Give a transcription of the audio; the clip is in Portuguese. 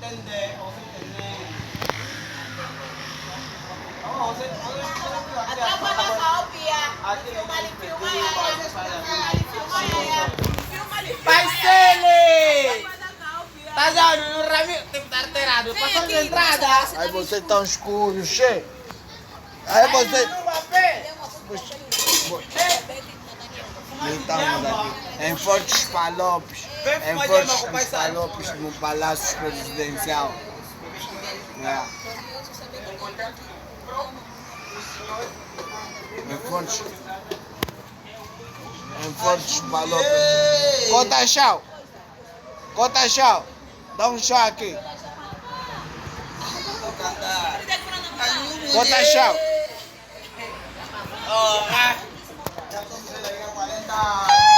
entender, ou você entender. Oh, você Atrapalha a cópia. Filma ali, filma ali, filma ali. Paisele! Tá já no Ramiro, tem que estar alterado. Passou de entrada. Aí você tá escuro, che. Aí você. Estamos aqui em Fortes Palopes. Em Fortes Palopes, no Palácio Presidencial. É. Em Fortes Palopes. Cota chau. Cota chau. Dá um chá aqui. Cota chau. Oh, ah. Já estamos vendo aí a 40.